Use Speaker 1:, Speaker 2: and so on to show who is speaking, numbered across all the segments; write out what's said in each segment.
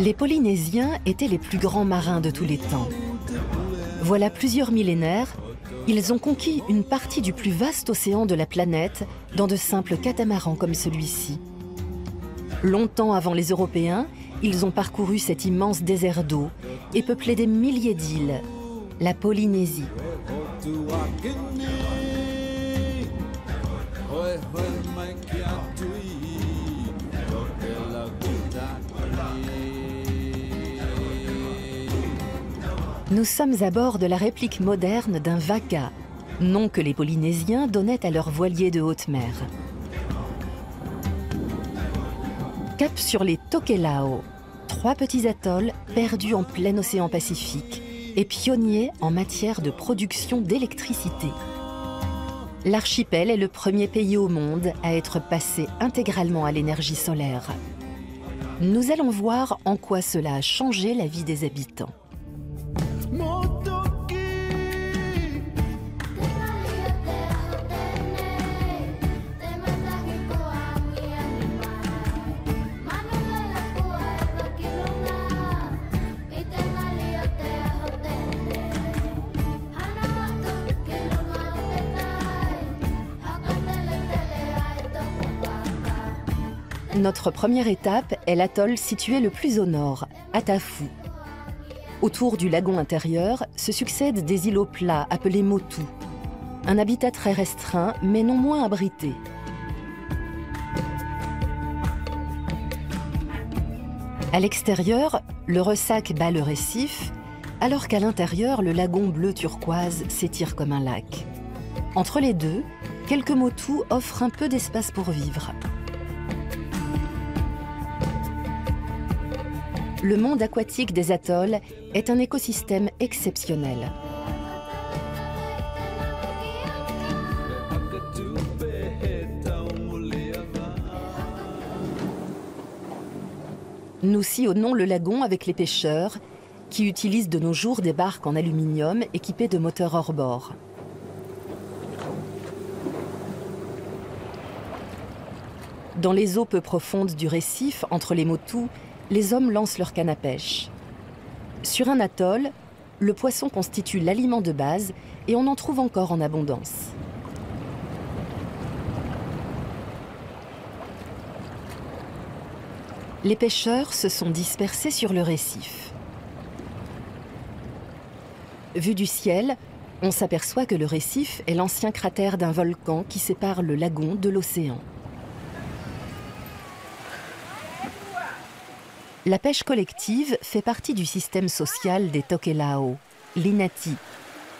Speaker 1: Les Polynésiens étaient les plus grands marins de tous les temps. Voilà plusieurs millénaires, ils ont conquis une partie du plus vaste océan de la planète dans de simples catamarans comme celui-ci. Longtemps avant les Européens, ils ont parcouru cet immense désert d'eau et peuplé des milliers d'îles, la Polynésie. Nous sommes à bord de la réplique moderne d'un Waka, nom que les Polynésiens donnaient à leurs voiliers de haute mer. Cap sur les Tokelau, 3 petits atolls perdus en plein océan Pacifique et pionniers en matière de production d'électricité. L'archipel est le premier pays au monde à être passé intégralement à l'énergie solaire. Nous allons voir en quoi cela a changé la vie des habitants. Notre première étape est l'atoll situé le plus au nord, Atafu. Autour du lagon intérieur se succèdent des îlots plats appelés motu, un habitat très restreint mais non moins abrité. À l'extérieur, le ressac bat le récif, alors qu'à l'intérieur, le lagon bleu turquoise s'étire comme un lac. Entre les deux, quelques motus offrent un peu d'espace pour vivre. Le monde aquatique des atolls est un écosystème exceptionnel. Nous sillonnons le lagon avec les pêcheurs qui utilisent de nos jours des barques en aluminium équipées de moteurs hors bord. Dans les eaux peu profondes du récif, entre les motus, les hommes lancent leur canne à pêche. Sur un atoll, le poisson constitue l'aliment de base et on en trouve encore en abondance. Les pêcheurs se sont dispersés sur le récif. Vu du ciel, on s'aperçoit que le récif est l'ancien cratère d'un volcan qui sépare le lagon de l'océan. La pêche collective fait partie du système social des Tokelau, l'Inati,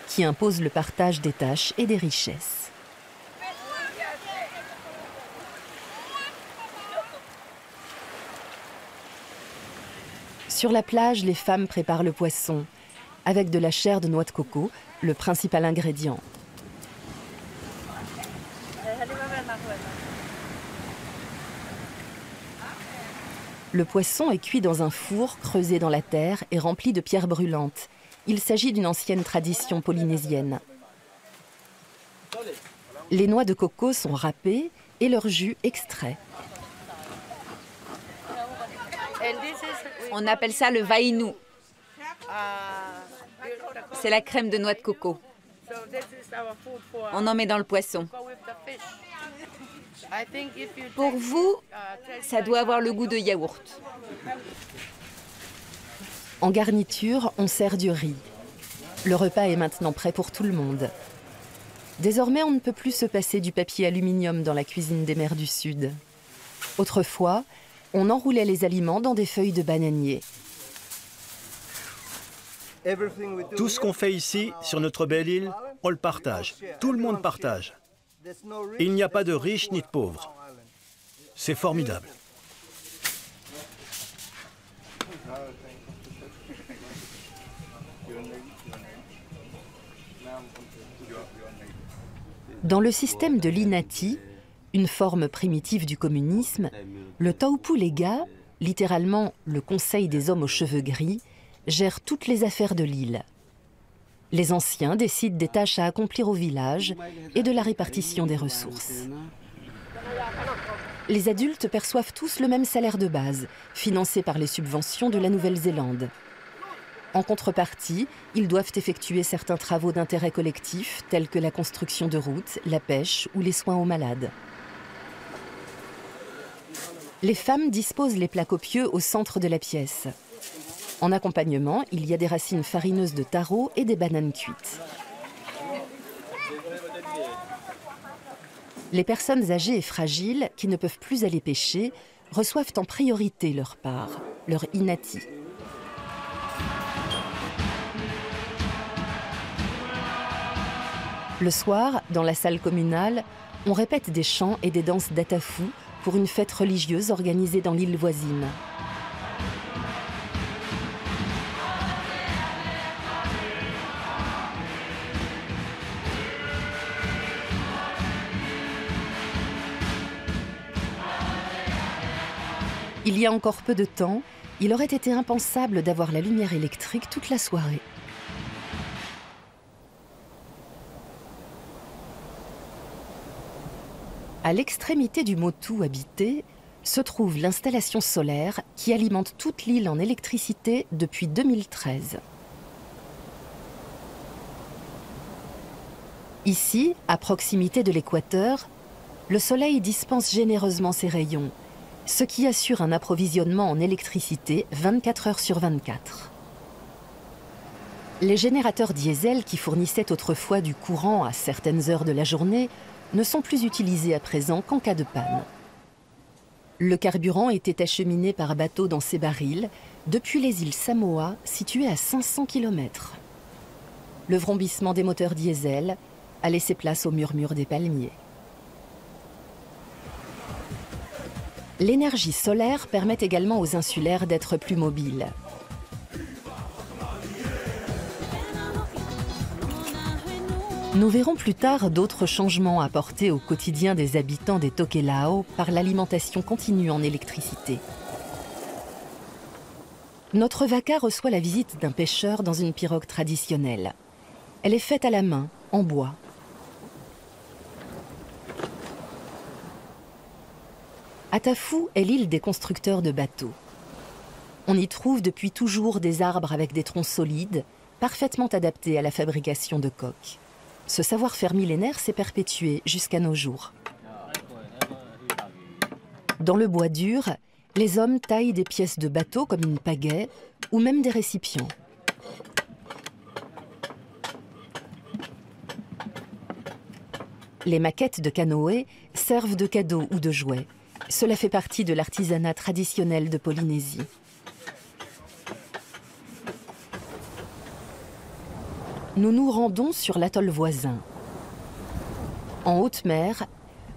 Speaker 1: qui impose le partage des tâches et des richesses. Sur la plage, les femmes préparent le poisson, avec de la chair de noix de coco, le principal ingrédient. Le poisson est cuit dans un four creusé dans la terre et rempli de pierres brûlantes. Il s'agit d'une ancienne tradition polynésienne. Les noix de coco sont râpées et leur jus extrait.
Speaker 2: On appelle ça le vainu. C'est la crème de noix de coco. On en met dans le poisson. Pour vous, ça doit avoir le goût de yaourt.
Speaker 1: En garniture, on sert du riz. Le repas est maintenant prêt pour tout le monde. Désormais, on ne peut plus se passer du papier aluminium dans la cuisine des mers du Sud. Autrefois, on enroulait les aliments dans des feuilles de bananier.
Speaker 3: Tout ce qu'on fait ici, sur notre belle île, on le partage. Tout le monde partage. Il n'y a pas de riches ni de pauvres. C'est formidable.
Speaker 1: Dans le système de l'Inati, une forme primitive du communisme, le Taupu Lega, littéralement le Conseil des hommes aux cheveux gris, gère toutes les affaires de l'île. Les anciens décident des tâches à accomplir au village et de la répartition des ressources. Les adultes perçoivent tous le même salaire de base, financé par les subventions de la Nouvelle-Zélande. En contrepartie, ils doivent effectuer certains travaux d'intérêt collectif, tels que la construction de routes, la pêche ou les soins aux malades. Les femmes disposent les plats copieux au centre de la pièce. En accompagnement, il y a des racines farineuses de taro et des bananes cuites. Les personnes âgées et fragiles qui ne peuvent plus aller pêcher reçoivent en priorité leur part, leur inati. Le soir, dans la salle communale, on répète des chants et des danses d'atafu pour une fête religieuse organisée dans l'île voisine. Il y a encore peu de temps, il aurait été impensable d'avoir la lumière électrique toute la soirée. À l'extrémité du Motu habité se trouve l'installation solaire qui alimente toute l'île en électricité depuis 2013. Ici, à proximité de l'équateur, le soleil dispense généreusement ses rayons, ce qui assure un approvisionnement en électricité 24 heures sur 24. Les générateurs diesel qui fournissaient autrefois du courant à certaines heures de la journée ne sont plus utilisés à présent qu'en cas de panne. Le carburant était acheminé par bateau dans ces barils depuis les îles Samoa, situées à 500 km. Le vrombissement des moteurs diesel a laissé place au murmure des palmiers. L'énergie solaire permet également aux insulaires d'être plus mobiles. Nous verrons plus tard d'autres changements apportés au quotidien des habitants des Tokelau par l'alimentation continue en électricité. Notre vaca reçoit la visite d'un pêcheur dans une pirogue traditionnelle. Elle est faite à la main, en bois. Atafu est l'île des constructeurs de bateaux. On y trouve depuis toujours des arbres avec des troncs solides, parfaitement adaptés à la fabrication de coques. Ce savoir-faire millénaire s'est perpétué jusqu'à nos jours. Dans le bois dur, les hommes taillent des pièces de bateau comme une pagaie ou même des récipients. Les maquettes de canoës servent de cadeaux ou de jouets. Cela fait partie de l'artisanat traditionnel de Polynésie. Nous nous rendons sur l'atoll voisin. En haute mer,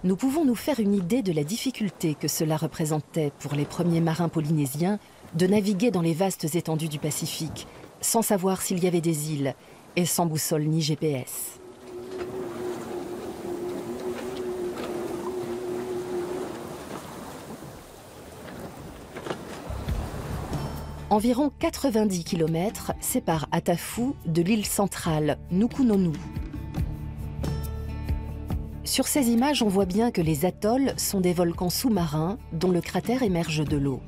Speaker 1: nous pouvons nous faire une idée de la difficulté que cela représentait pour les premiers marins polynésiens de naviguer dans les vastes étendues du Pacifique, sans savoir s'il y avait des îles et sans boussole ni GPS. Environ 90 km séparent Atafu de l'île centrale, Nukunonu. Sur ces images, on voit bien que les atolls sont des volcans sous-marins dont le cratère émerge de l'eau.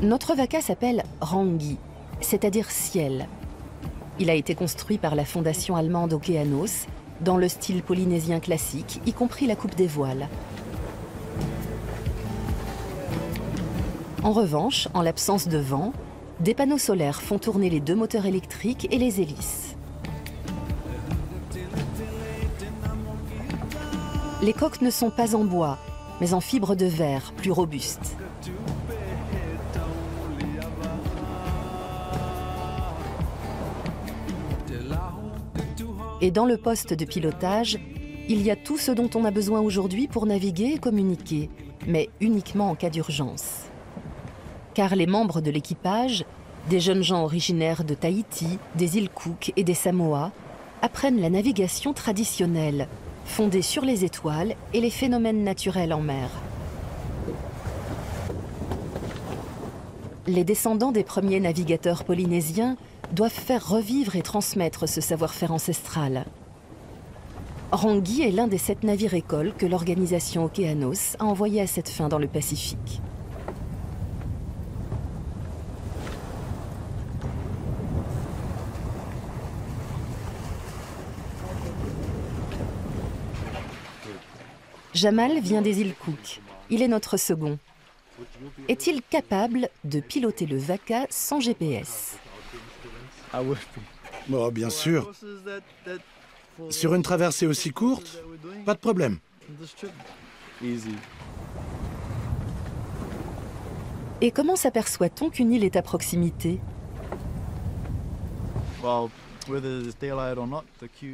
Speaker 1: Notre vaca s'appelle Rangi, c'est-à-dire ciel. Il a été construit par la fondation allemande Okeanos, dans le style polynésien classique, y compris la coupe des voiles. En revanche, en l'absence de vent, des panneaux solaires font tourner les deux moteurs électriques et les hélices. Les coques ne sont pas en bois, mais en fibre de verre, plus robuste. Et dans le poste de pilotage, il y a tout ce dont on a besoin aujourd'hui pour naviguer et communiquer, mais uniquement en cas d'urgence. Car les membres de l'équipage, des jeunes gens originaires de Tahiti, des îles Cook et des Samoa, apprennent la navigation traditionnelle, fondée sur les étoiles et les phénomènes naturels en mer. Les descendants des premiers navigateurs polynésiens doivent faire revivre et transmettre ce savoir-faire ancestral. Rangui est l'un des 7 navires-écoles que l'organisation Okeanos a envoyés à cette fin dans le Pacifique. Jamal vient des îles Cook. Il est notre second. Est-il capable de piloter le Vaca sans GPS?
Speaker 4: Oh, bien sûr. Sur une traversée aussi courte, pas de problème.
Speaker 1: Et comment s'aperçoit-on qu'une île est à proximité?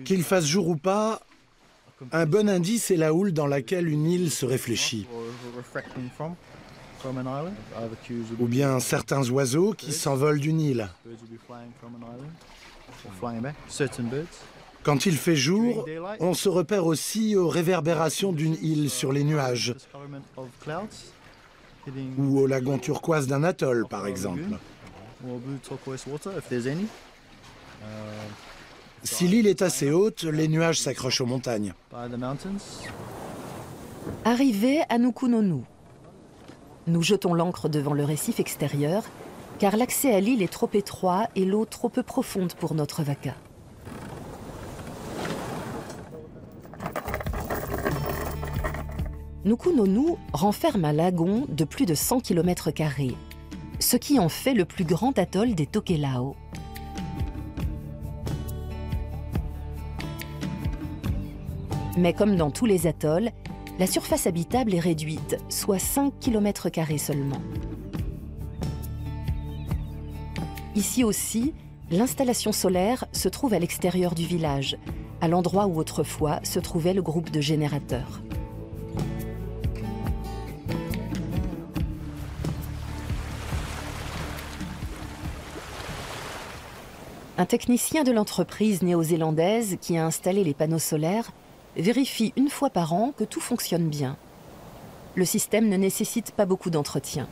Speaker 4: Qu'il fasse jour ou pas, un bon indice est la houle dans laquelle une île se réfléchit. Ou bien certains oiseaux qui s'envolent d'une île. Quand il fait jour, on se repère aussi aux réverbérations d'une île sur les nuages, ou au lagon turquoise d'un atoll, par exemple. Si l'île est assez haute, les nuages s'accrochent aux montagnes.
Speaker 1: Arrivé à Nukunonu, nous jetons l'ancre devant le récif extérieur, car l'accès à l'île est trop étroit et l'eau trop peu profonde pour notre Vaca. Nukunonu renferme un lagon de plus de 100 km², ce qui en fait le plus grand atoll des Tokelau. Mais comme dans tous les atolls, la surface habitable est réduite, soit 5 km² seulement. Ici aussi, l'installation solaire se trouve à l'extérieur du village, à l'endroit où autrefois se trouvait le groupe de générateurs. Un technicien de l'entreprise néo-zélandaise qui a installé les panneaux solaires vérifie une fois par an que tout fonctionne bien. Le système ne nécessite pas beaucoup d'entretien.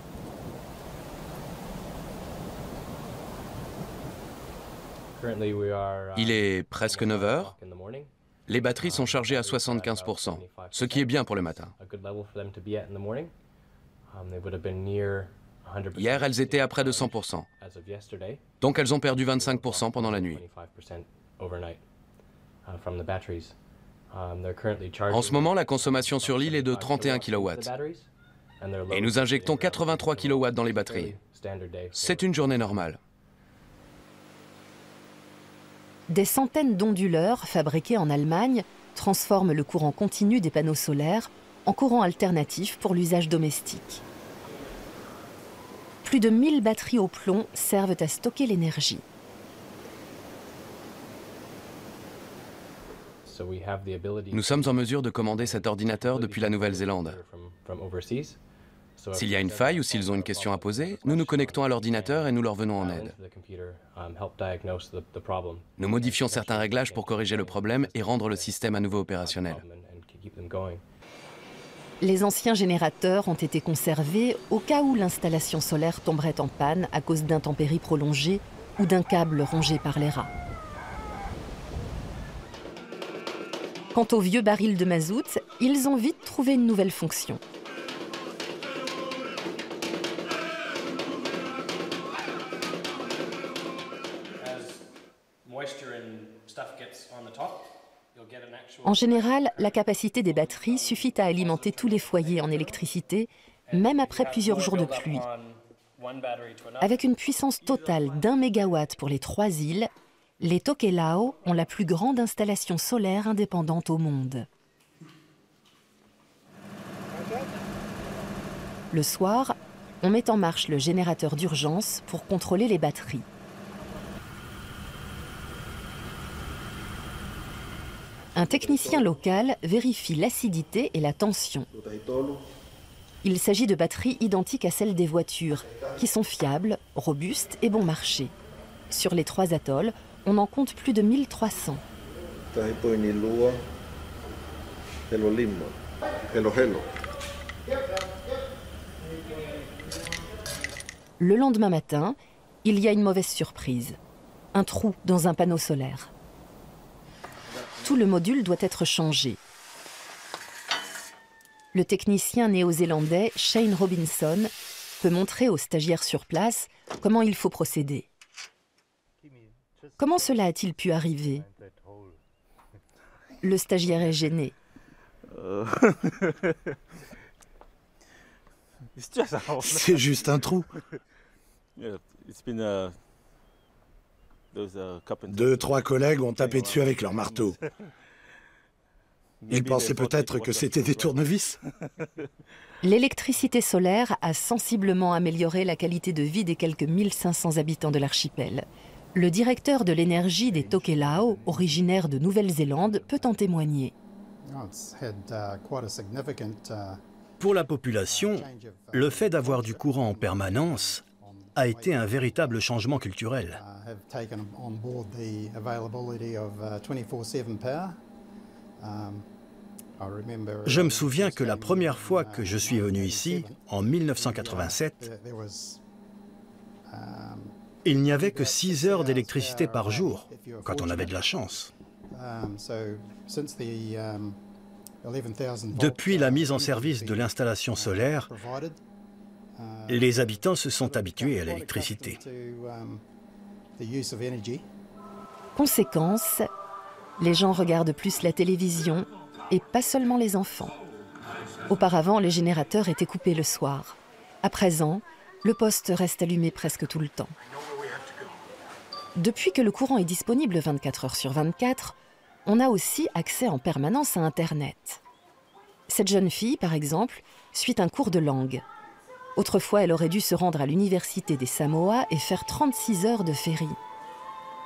Speaker 5: Il est presque 9 heures. Les batteries sont chargées à 75%, ce qui est bien pour le matin. Hier, elles étaient à près de 100%. Donc elles ont perdu 25% pendant la nuit. En ce moment, la consommation sur l'île est de 31 kW. Et nous injectons 83 kW dans les batteries. C'est une journée normale.
Speaker 1: Des centaines d'onduleurs fabriqués en Allemagne transforment le courant continu des panneaux solaires en courant alternatif pour l'usage domestique. Plus de 1000 batteries au plomb servent à stocker l'énergie.
Speaker 5: Nous sommes en mesure de commander cet ordinateur depuis la Nouvelle-Zélande. S'il y a une faille ou s'ils ont une question à poser, nous nous connectons à l'ordinateur et nous leur venons en aide. Nous modifions certains réglages pour corriger le problème et rendre le système à nouveau opérationnel.
Speaker 1: Les anciens générateurs ont été conservés au cas où l'installation solaire tomberait en panne à cause d'intempéries prolongées ou d'un câble rongé par les rats. Quant aux vieux barils de mazout, ils ont vite trouvé une nouvelle fonction. En général, la capacité des batteries suffit à alimenter tous les foyers en électricité, même après plusieurs jours de pluie. Avec une puissance totale d'1 mégawatt pour les 3 îles, les Tokelau ont la plus grande installation solaire indépendante au monde. Le soir, on met en marche le générateur d'urgence pour contrôler les batteries. Un technicien local vérifie l'acidité et la tension. Il s'agit de batteries identiques à celles des voitures, qui sont fiables, robustes et bon marché. Sur les 3 atolls, on en compte plus de 1300. Le lendemain matin, il y a une mauvaise surprise. Un trou dans un panneau solaire. tout le module doit être changé. Le technicien néo-zélandais Shane Robinson peut montrer aux stagiaires sur place comment il faut procéder. Comment cela a-t-il pu arriver? Le stagiaire est gêné.
Speaker 4: C'est juste un trou. 2-3 collègues ont tapé dessus avec leur marteau. Ils pensaient peut-être que c'était des tournevis.
Speaker 1: L'électricité solaire a sensiblement amélioré la qualité de vie des quelques 1500 habitants de l'archipel. Le directeur de l'énergie des Tokelau, originaire de Nouvelle-Zélande, peut en témoigner.
Speaker 3: Pour la population, le fait d'avoir du courant en permanence a été un véritable changement culturel. Je me souviens que la première fois que je suis venu ici, en 1987, il n'y avait que 6 heures d'électricité par jour, quand on avait de la chance. Depuis la mise en service de l'installation solaire, les habitants se sont habitués à l'électricité.
Speaker 1: Conséquence, les gens regardent plus la télévision et pas seulement les enfants. Auparavant, les générateurs étaient coupés le soir. À présent, le poste reste allumé presque tout le temps. Depuis que le courant est disponible 24 heures sur 24, on a aussi accès en permanence à Internet. Cette jeune fille, par exemple, suit un cours de langue. Autrefois, elle aurait dû se rendre à l'université des Samoa et faire 36 heures de ferry.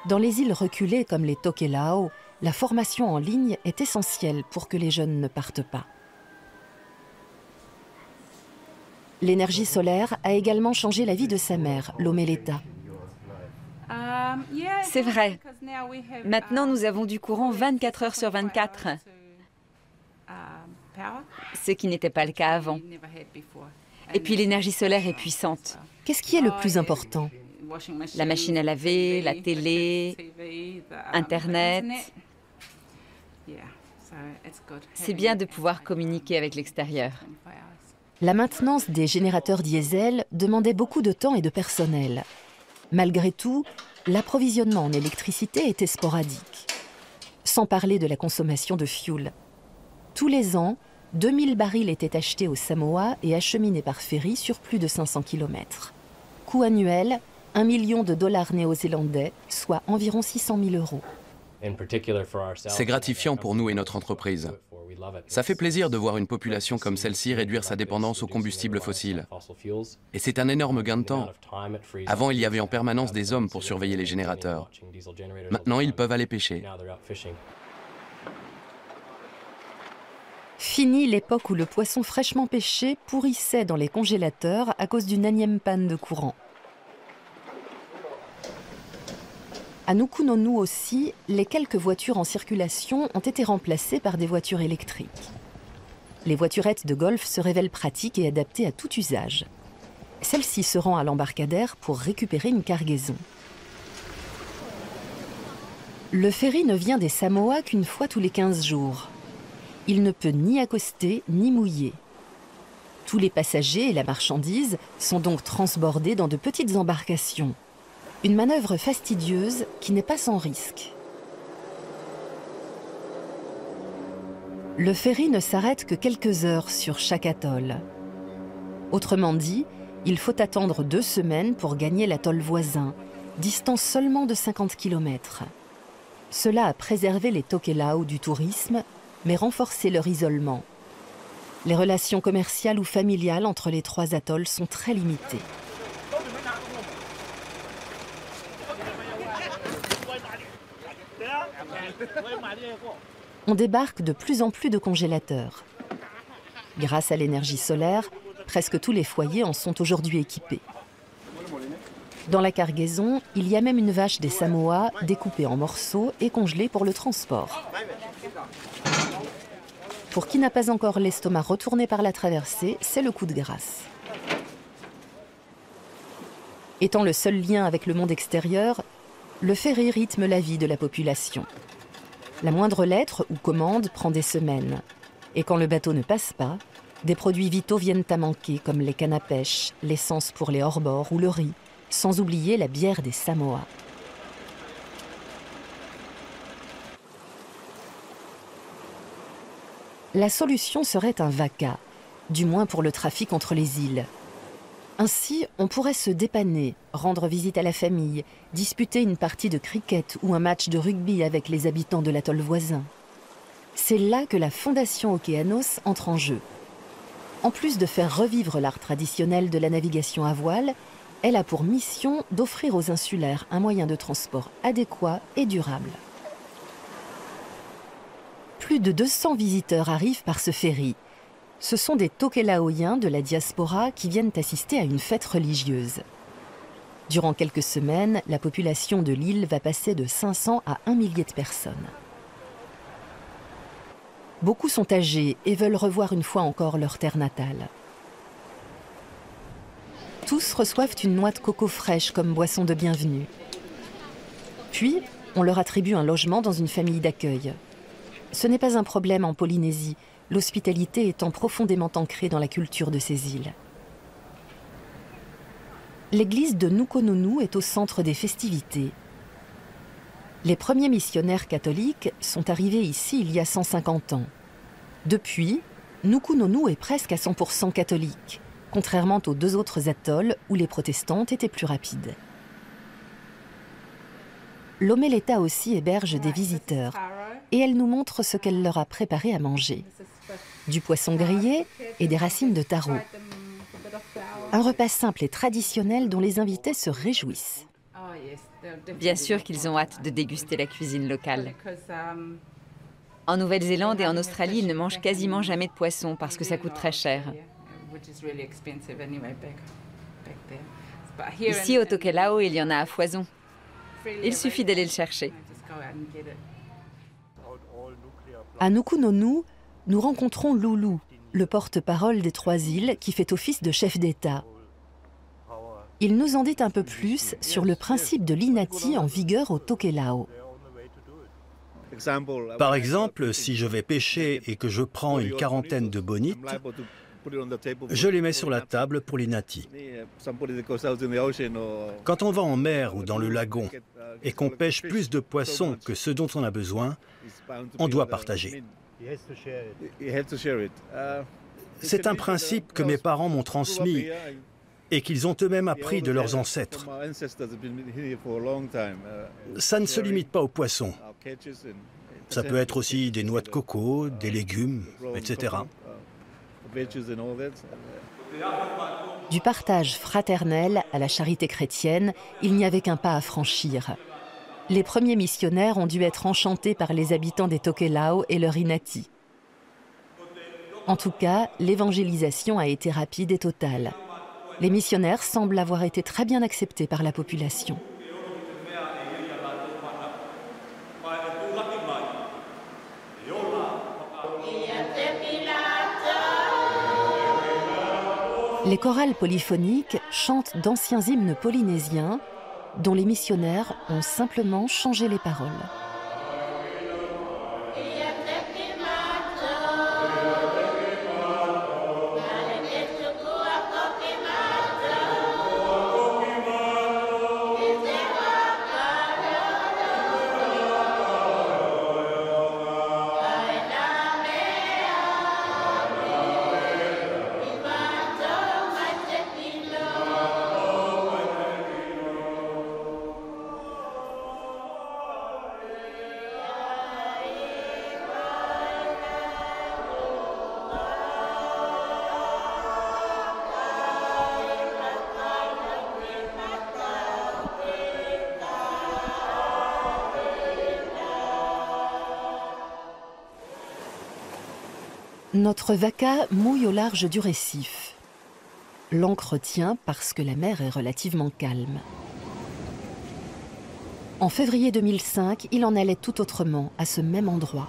Speaker 1: Dans les îles reculées comme les Tokelau, la formation en ligne est essentielle pour que les jeunes ne partent pas. L'énergie solaire a également changé la vie de sa mère, Lomeleta.
Speaker 2: C'est vrai. Maintenant, nous avons du courant 24 heures sur 24. Ce qui n'était pas le cas avant. Et puis l'énergie solaire est puissante.
Speaker 1: Qu'est-ce qui est le plus important?
Speaker 2: La machine à laver, la télé, Internet. C'est bien de pouvoir communiquer avec l'extérieur.
Speaker 1: La maintenance des générateurs diesel demandait beaucoup de temps et de personnel. Malgré tout, l'approvisionnement en électricité était sporadique. Sans parler de la consommation de fioul. Tous les ans, 2000 barils étaient achetés aux Samoa et acheminés par ferry sur plus de 500 km. Coût annuel, 1 million de dollars néo-zélandais, soit environ 600 000 €.
Speaker 5: C'est gratifiant pour nous et notre entreprise. Ça fait plaisir de voir une population comme celle-ci réduire sa dépendance aux combustibles fossiles. Et c'est un énorme gain de temps. Avant, il y avait en permanence des hommes pour surveiller les générateurs. Maintenant, ils peuvent aller pêcher.
Speaker 1: Fini l'époque où le poisson fraîchement pêché pourrissait dans les congélateurs à cause d'une énième panne de courant. À Nukunonu aussi, les quelques voitures en circulation ont été remplacées par des voitures électriques. Les voiturettes de golf se révèlent pratiques et adaptées à tout usage. Celle-ci se rend à l'embarcadère pour récupérer une cargaison. Le ferry ne vient des Samoa qu'une fois tous les 15 jours. Il ne peut ni accoster ni mouiller. Tous les passagers et la marchandise sont donc transbordés dans de petites embarcations. Une manœuvre fastidieuse qui n'est pas sans risque. Le ferry ne s'arrête que quelques heures sur chaque atoll. Autrement dit, il faut attendre 2 semaines pour gagner l'atoll voisin, distance seulement de 50 km. Cela a préservé les Tokelau du tourisme, mais renforcé leur isolement. Les relations commerciales ou familiales entre les 3 atolls sont très limitées. On débarque de plus en plus de congélateurs. Grâce à l'énergie solaire, presque tous les foyers en sont aujourd'hui équipés. Dans la cargaison, il y a même une vache des Samoa découpée en morceaux et congelée pour le transport. Pour qui n'a pas encore l'estomac retourné par la traversée, c'est le coup de grâce. Étant le seul lien avec le monde extérieur, le ferry rythme la vie de la population. La moindre lettre ou commande prend des semaines. Et quand le bateau ne passe pas, des produits vitaux viennent à manquer, comme les cannes à pêche, l'essence pour les hors-bords ou le riz, sans oublier la bière des Samoa. La solution serait un vaca, du moins pour le trafic entre les îles. Ainsi, on pourrait se dépanner, rendre visite à la famille, disputer une partie de cricket ou un match de rugby avec les habitants de l'atoll voisin. C'est là que la Fondation Okeanos entre en jeu. En plus de faire revivre l'art traditionnel de la navigation à voile, elle a pour mission d'offrir aux insulaires un moyen de transport adéquat et durable. Plus de 200 visiteurs arrivent par ce ferry. Ce sont des Tokélaoiens de la diaspora qui viennent assister à une fête religieuse. Durant quelques semaines, la population de l'île va passer de 500 à 1 millier de personnes. Beaucoup sont âgés et veulent revoir une fois encore leur terre natale. Tous reçoivent une noix de coco fraîche comme boisson de bienvenue. Puis, on leur attribue un logement dans une famille d'accueil. Ce n'est pas un problème en Polynésie, l'hospitalité étant profondément ancrée dans la culture de ces îles. L'église de Nukununu est au centre des festivités. Les premiers missionnaires catholiques sont arrivés ici il y a 150 ans. Depuis, Nukununu est presque à 100% catholique, contrairement aux 2 autres atolls où les protestantes étaient plus rapides. L'Omeleta aussi héberge des visiteurs et elle nous montre ce qu'elle leur a préparé à manger. Du poisson grillé et des racines de taro. Un repas simple et traditionnel dont les invités se réjouissent.
Speaker 2: Bien sûr qu'ils ont hâte de déguster la cuisine locale. En Nouvelle-Zélande et en Australie, ils ne mangent quasiment jamais de poisson parce que ça coûte très cher. Ici, au Tokelau, il y en a à foison. Il suffit d'aller le chercher.
Speaker 1: À Nukununu, nous rencontrons Loulou, le porte-parole des 3 îles qui fait office de chef d'État. Il nous en dit un peu plus sur le principe de l'inati en vigueur au Tokelau.
Speaker 3: Par exemple, si je vais pêcher et que je prends une quarantaine de bonites, je les mets sur la table pour l'inati. Quand on va en mer ou dans le lagon et qu'on pêche plus de poissons que ce dont on a besoin, on doit partager. C'est un principe que mes parents m'ont transmis et qu'ils ont eux-mêmes appris de leurs ancêtres. Ça ne se limite pas aux poissons. Ça peut être aussi des noix de coco, des légumes, etc.
Speaker 1: Du partage fraternel à la charité chrétienne, il n'y avait qu'un pas à franchir. Les premiers missionnaires ont dû être enchantés par les habitants des Tokelau et leur inati. En tout cas, l'évangélisation a été rapide et totale. Les missionnaires semblent avoir été très bien acceptés par la population. Les chorales polyphoniques chantent d'anciens hymnes polynésiens dont les missionnaires ont simplement changé les paroles. Notre vaca mouille au large du récif. L'ancre tient parce que la mer est relativement calme. En février 2005, il en allait tout autrement, à ce même endroit.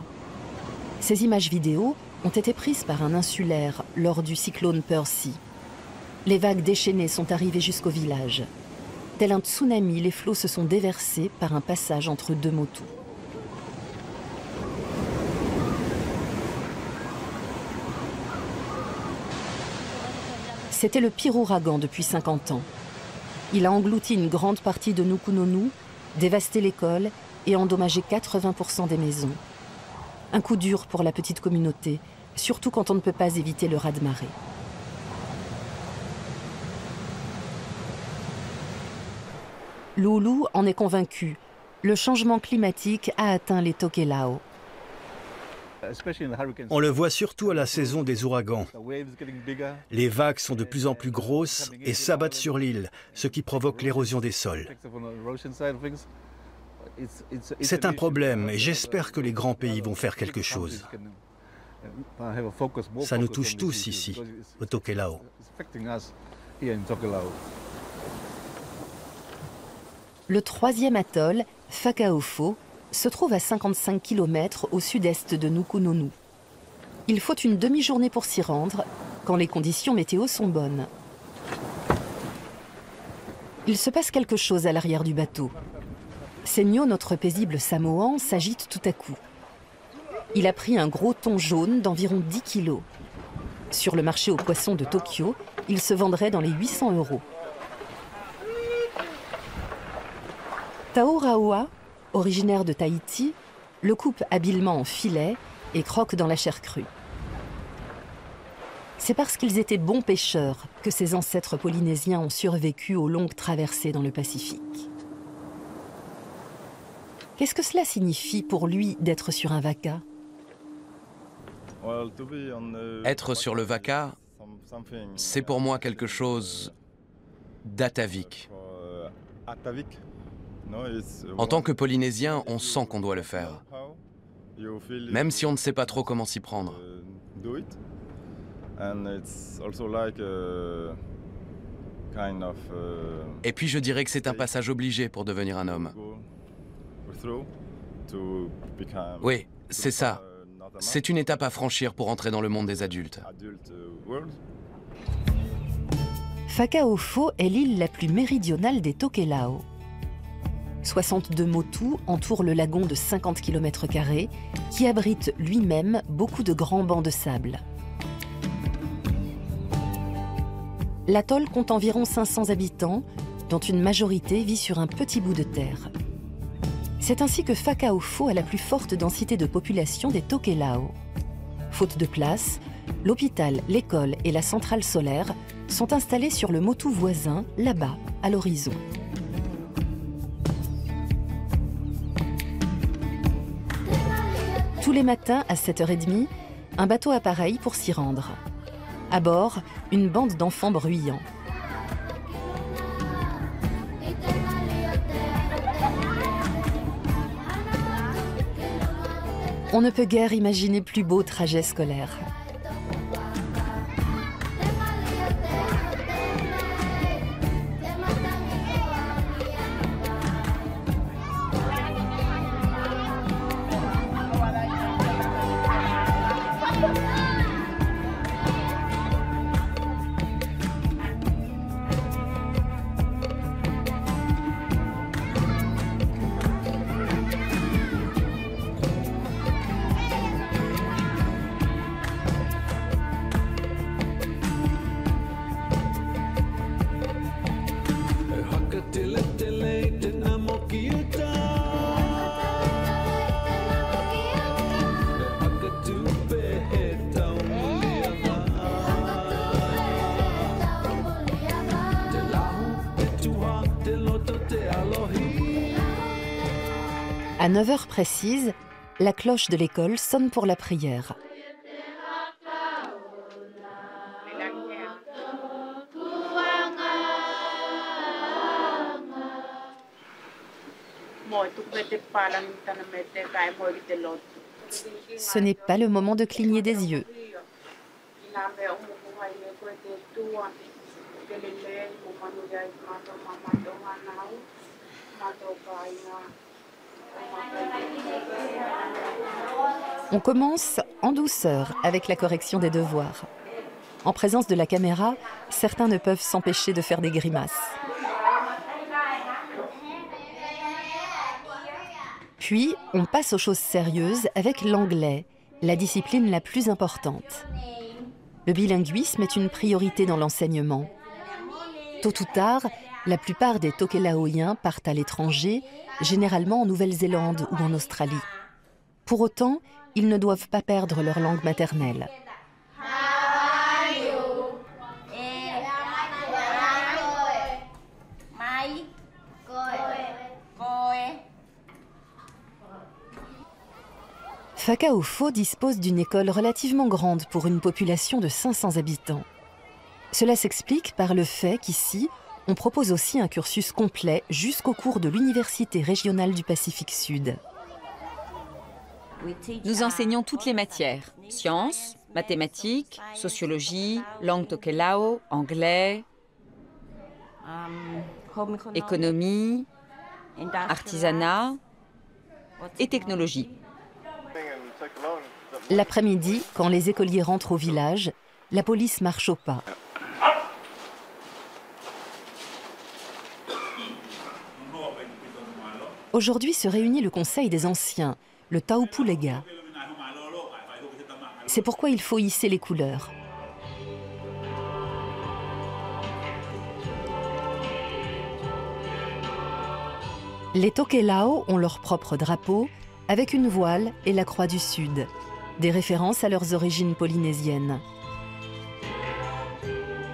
Speaker 1: Ces images vidéo ont été prises par un insulaire lors du cyclone Percy. Les vagues déchaînées sont arrivées jusqu'au village. Tel un tsunami, les flots se sont déversés par un passage entre 2 motus. C'était le pire ouragan depuis 50 ans. Il a englouti une grande partie de Nukunonu, dévasté l'école et endommagé 80% des maisons. Un coup dur pour la petite communauté, surtout quand on ne peut pas éviter le raz-de-marée. Lulu en est convaincu. Le changement climatique a atteint les Tokelau.
Speaker 3: On le voit surtout à la saison des ouragans. Les vagues sont de plus en plus grosses et s'abattent sur l'île, ce qui provoque l'érosion des sols. C'est un problème et j'espère que les grands pays vont faire quelque chose. Ça nous touche tous ici, au Tokelau.
Speaker 1: Le troisième atoll, Whakaofo, se trouve à 55 km au sud-est de Nukunonu. Il faut une demi-journée pour s'y rendre, quand les conditions météo sont bonnes. Il se passe quelque chose à l'arrière du bateau. Senyo, notre paisible Samoan, s'agite tout à coup. Il a pris un gros thon jaune d'environ 10 kilos. Sur le marché aux poissons de Tokyo, il se vendrait dans les 800 €. Taoraoa, originaire de Tahiti, le coupe habilement en filet et croque dans la chair crue. C'est parce qu'ils étaient bons pêcheurs que ces ancêtres polynésiens ont survécu aux longues traversées dans le Pacifique. Qu'est-ce que cela signifie pour lui d'être sur un waka?
Speaker 5: Être sur le waka, c'est pour moi quelque chose d'atavique. En tant que Polynésien, on sent qu'on doit le faire, même si on ne sait pas trop comment s'y prendre. Et puis je dirais que c'est un passage obligé pour devenir un homme. Oui, c'est ça. C'est une étape à franchir pour entrer dans le monde des adultes.
Speaker 1: Whakaofo est l'île la plus méridionale des Tokelau. 62 motus entourent le lagon de 50 km² qui abrite lui-même beaucoup de grands bancs de sable. L'atoll compte environ 500 habitants, dont une majorité vit sur un petit bout de terre. C'est ainsi que Whakaofo a la plus forte densité de population des Tokelau. Faute de place, l'hôpital, l'école et la centrale solaire sont installés sur le motu voisin, là-bas, à l'horizon. Tous les matins à 7h30, un bateau appareille pour s'y rendre. À bord, une bande d'enfants bruyants. On ne peut guère imaginer plus beau trajet scolaire. À 9h précises, la cloche de l'école sonne pour la prière. Ce n'est pas le moment de cligner des yeux. On commence en douceur avec la correction des devoirs. En présence de la caméra, certains ne peuvent s'empêcher de faire des grimaces. Puis, on passe aux choses sérieuses avec l'anglais, la discipline la plus importante. Le bilinguisme est une priorité dans l'enseignement. Tôt ou tard, la plupart des Tokélaoiens partent à l'étranger, généralement en Nouvelle-Zélande ou en Australie. Pour autant, ils ne doivent pas perdre leur langue maternelle. Whakaofo dispose d'une école relativement grande pour une population de 500 habitants. Cela s'explique par le fait qu'ici, on propose aussi un cursus complet jusqu'au cours de l'Université régionale du Pacifique Sud.
Speaker 2: Nous enseignons toutes les matières, sciences, mathématiques, sociologie, langue tokelao, anglais, économie, artisanat et technologie.
Speaker 1: L'après-midi, quand les écoliers rentrent au village, la police marche au pas. Aujourd'hui se réunit le conseil des anciens, le Taupu Lega. C'est pourquoi il faut hisser les couleurs. Les Tokelao ont leur propre drapeau, avec une voile et la croix du Sud, des références à leurs origines polynésiennes.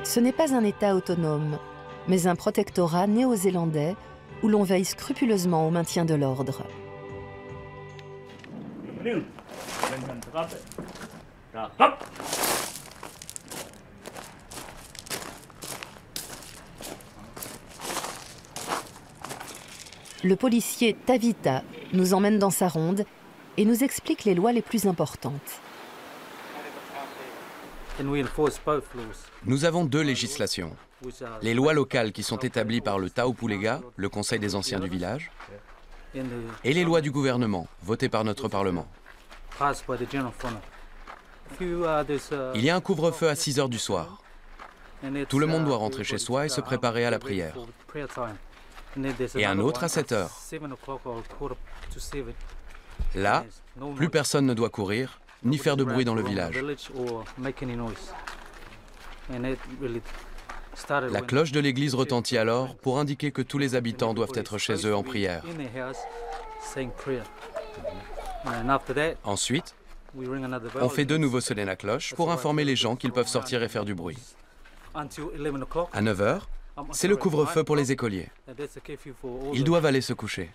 Speaker 1: Ce n'est pas un État autonome, mais un protectorat néo-zélandais où l'on veille scrupuleusement au maintien de l'ordre. Le policier Tavita nous emmène dans sa ronde et nous explique les lois les plus importantes.
Speaker 5: Nous avons deux législations. Les lois locales qui sont établies par le Taupu Lega, le conseil des anciens du village, et les lois du gouvernement, votées par notre Parlement. Il y a un couvre-feu à 6 heures du soir. Tout le monde doit rentrer chez soi et se préparer à la prière. Et un autre à 7 heures. Là, plus personne ne doit courir, ni faire de bruit dans le village. La cloche de l'église retentit alors pour indiquer que tous les habitants doivent être chez eux en prière. Ensuite, on fait de nouveau sonner la cloche pour informer les gens qu'ils peuvent sortir et faire du bruit. À 9 heures, c'est le couvre-feu pour les écoliers. Ils doivent aller se coucher.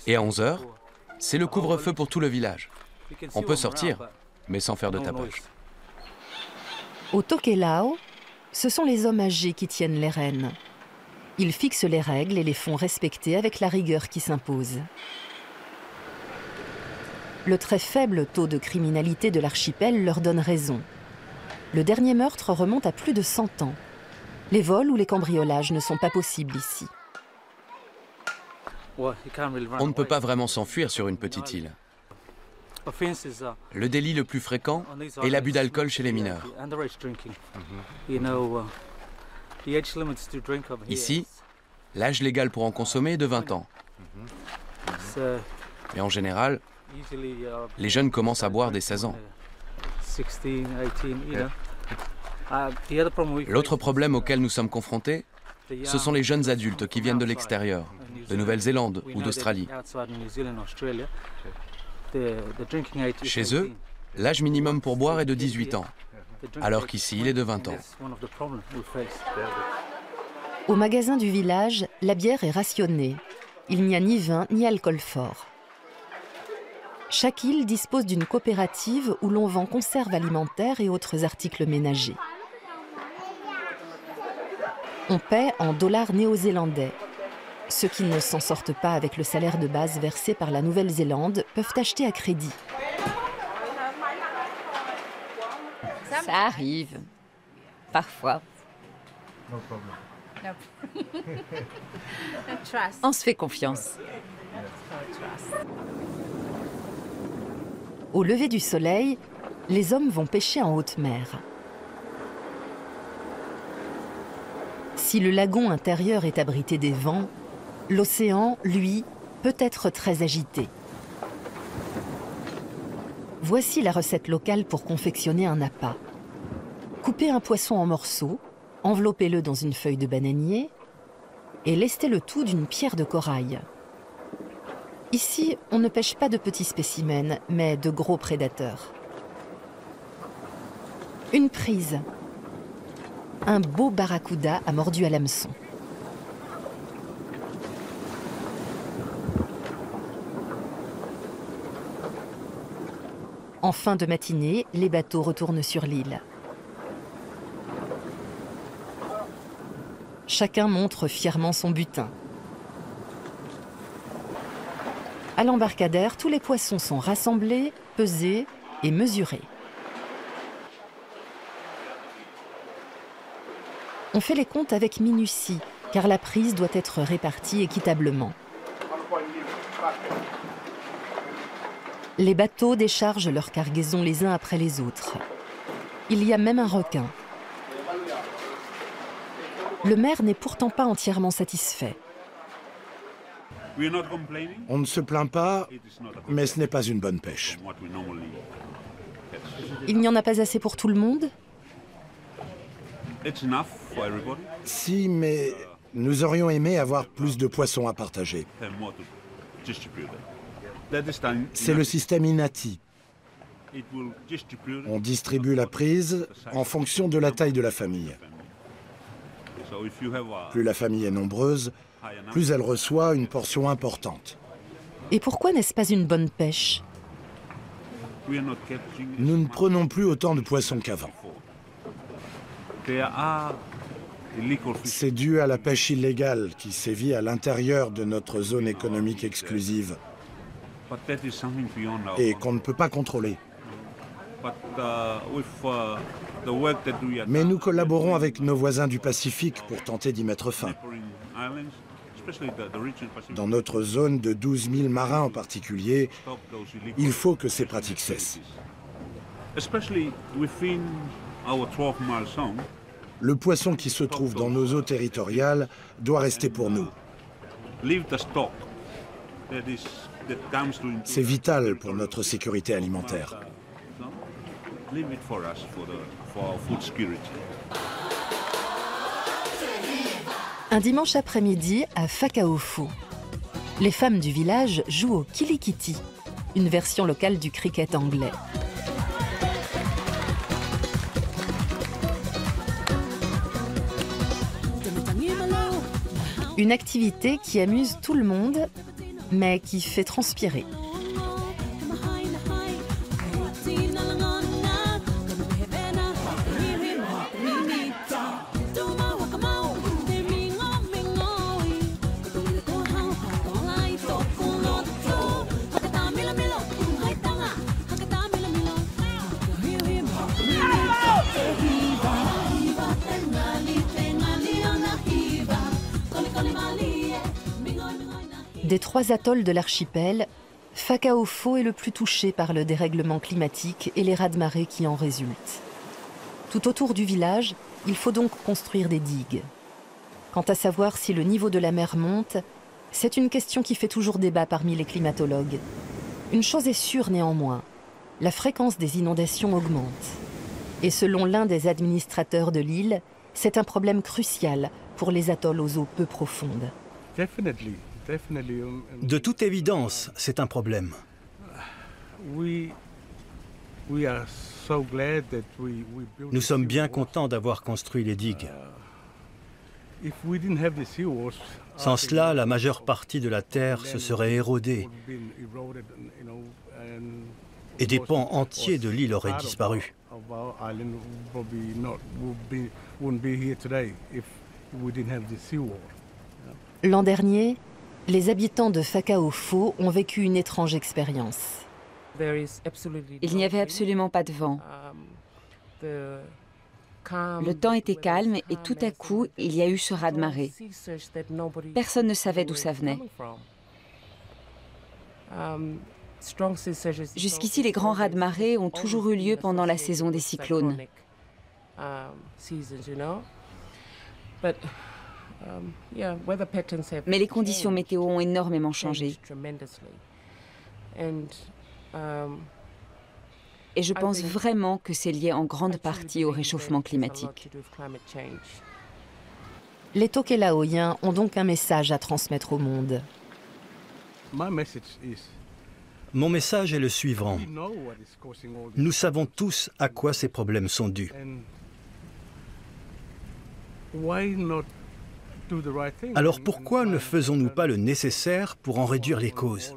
Speaker 5: Et à 11 heures, c'est le couvre-feu pour tout le village. On peut sortir, mais sans faire de tapage.
Speaker 1: Au Tokelao, ce sont les hommes âgés qui tiennent les rênes. Ils fixent les règles et les font respecter avec la rigueur qui s'impose. Le très faible taux de criminalité de l'archipel leur donne raison. Le dernier meurtre remonte à plus de 100 ans. Les vols ou les cambriolages ne sont pas possibles ici.
Speaker 5: On ne peut pas vraiment s'enfuir sur une petite île. Le délit le plus fréquent est l'abus d'alcool chez les mineurs. Ici, l'âge légal pour en consommer est de 20 ans. Mais en général, les jeunes commencent à boire dès 16 ans. L'autre problème auquel nous sommes confrontés, ce sont les jeunes adultes qui viennent de l'extérieur, de Nouvelle-Zélande ou d'Australie. Chez eux, l'âge minimum pour boire est de 18 ans, alors qu'ici, il est de 20 ans.
Speaker 1: Au magasin du village, la bière est rationnée. Il n'y a ni vin ni alcool fort. Chaque île dispose d'une coopérative où l'on vend conserves alimentaires et autres articles ménagers. On paie en dollars néo-zélandais. Ceux qui ne s'en sortent pas avec le salaire de base versé par la Nouvelle-Zélande peuvent acheter à crédit.
Speaker 2: Ça arrive. Parfois. On se fait confiance.
Speaker 1: Au lever du soleil, les hommes vont pêcher en haute mer. Si le lagon intérieur est abrité des vents, l'océan, lui, peut être très agité. Voici la recette locale pour confectionner un appât. Coupez un poisson en morceaux, enveloppez-le dans une feuille de bananier et lestez le tout d'une pierre de corail. Ici, on ne pêche pas de petits spécimens, mais de gros prédateurs. Une prise. Un beau barracuda a mordu à l'hameçon. En fin de matinée, les bateaux retournent sur l'île. Chacun montre fièrement son butin. À l'embarcadère, tous les poissons sont rassemblés, pesés et mesurés. On fait les comptes avec minutie, car la prise doit être répartie équitablement. Les bateaux déchargent leur cargaison les uns après les autres. Il y a même un requin. Le maire n'est pourtant pas entièrement satisfait.
Speaker 4: On ne se plaint pas, mais ce n'est pas une bonne pêche.
Speaker 1: Il n'y en a pas assez pour tout le monde?
Speaker 4: Si, mais nous aurions aimé avoir plus de poissons à partager. C'est le système INATI. On distribue la prise en fonction de la taille de la famille. Plus la famille est nombreuse, plus elle reçoit une portion importante.
Speaker 1: Et pourquoi n'est-ce pas une bonne pêche?
Speaker 4: Nous ne prenons plus autant de poissons qu'avant. C'est dû à la pêche illégale qui sévit à l'intérieur de notre zone économique exclusive et qu'on ne peut pas contrôler. Mais nous collaborons avec nos voisins du Pacifique pour tenter d'y mettre fin. Dans notre zone de 12 000 marins en particulier, il faut que ces pratiques cessent. Le poisson qui se trouve dans nos eaux territoriales doit rester pour nous. C'est vital pour notre sécurité alimentaire.
Speaker 1: Un dimanche après-midi à Whakaofo. Les femmes du village jouent au kilikiti, une version locale du cricket anglais. Une activité qui amuse tout le monde, mais qui fait transpirer. Des 3 atolls de l'archipel, Whakaofo est le plus touché par le dérèglement climatique et les raz-de-marée qui en résultent. Tout autour du village, il faut donc construire des digues. Quant à savoir si le niveau de la mer monte, c'est une question qui fait toujours débat parmi les climatologues. Une chose est sûre néanmoins, la fréquence des inondations augmente. Et selon l'un des administrateurs de l'île, c'est un problème crucial pour les atolls aux eaux peu profondes.
Speaker 3: De toute évidence, c'est un problème. Nous sommes bien contents d'avoir construit les digues. Sans cela, la majeure partie de la terre se serait érodée et des pans entiers de l'île auraient disparu.
Speaker 1: L'an dernier, les habitants de Whakaofo ont vécu une étrange expérience.
Speaker 2: Il n'y avait absolument pas de vent. Le temps était calme et tout à coup, il y a eu ce raz-de-marée. Personne ne savait d'où ça venait. Jusqu'ici, les grands raz-de-marée ont toujours eu lieu pendant la saison des cyclones. Mais les conditions météo ont énormément changé. Et je pense vraiment que c'est lié en grande partie au réchauffement climatique.
Speaker 1: Les Tokélaoiens ont donc un message à transmettre au monde.
Speaker 3: Mon message est le suivant. Nous savons tous à quoi ces problèmes sont dus. Alors pourquoi ne faisons-nous pas le nécessaire pour en réduire les causes?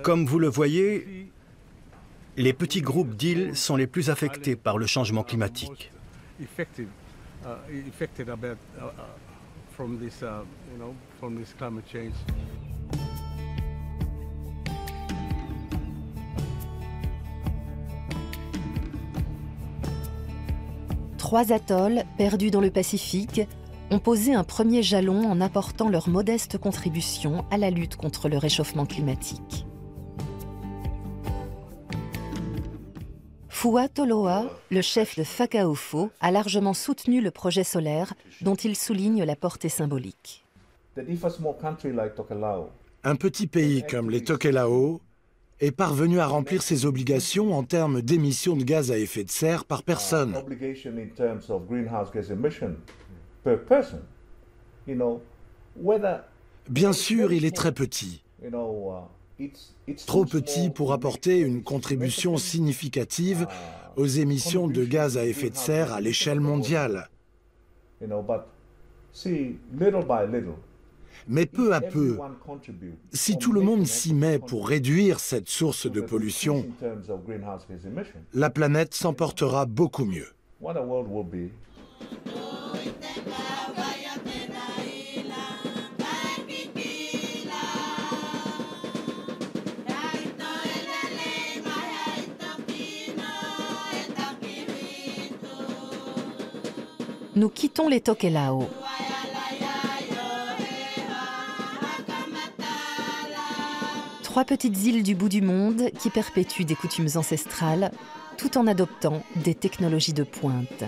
Speaker 3: Comme vous le voyez, les petits groupes d'îles sont les plus affectés par le changement climatique.
Speaker 1: Trois atolls, perdus dans le Pacifique, ont posé un premier jalon en apportant leur modeste contribution à la lutte contre le réchauffement climatique. Fua Toloa, le chef de Whakaofo, a largement soutenu le projet solaire dont il souligne la portée symbolique.
Speaker 4: Un petit pays comme les Tokelao est parvenu à remplir ses obligations en termes d'émissions de gaz à effet de serre par personne. Bien sûr, il est très petit. Trop petit pour apporter une contribution significative aux émissions de gaz à effet de serre à l'échelle mondiale. Mais peu à peu, si tout le monde s'y met pour réduire cette source de pollution, la planète s'en portera beaucoup mieux.
Speaker 1: Nous quittons les Tokelao. Trois petites îles du bout du monde qui perpétuent des coutumes ancestrales tout en adoptant des technologies de pointe.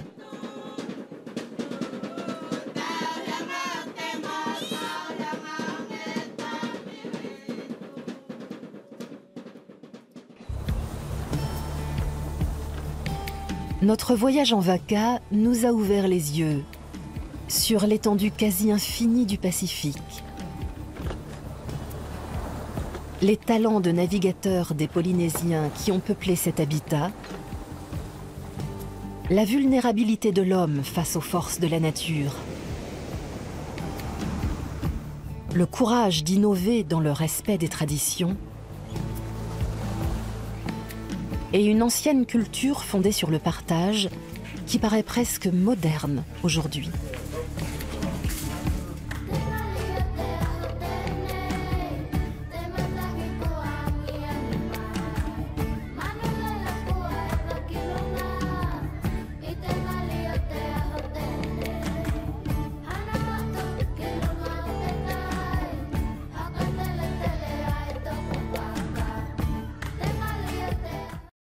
Speaker 1: Notre voyage en vaca nous a ouvert les yeux sur l'étendue quasi infinie du Pacifique. Les talents de navigateurs des Polynésiens qui ont peuplé cet habitat, la vulnérabilité de l'homme face aux forces de la nature, le courage d'innover dans le respect des traditions, et une ancienne culture fondée sur le partage qui paraît presque moderne aujourd'hui.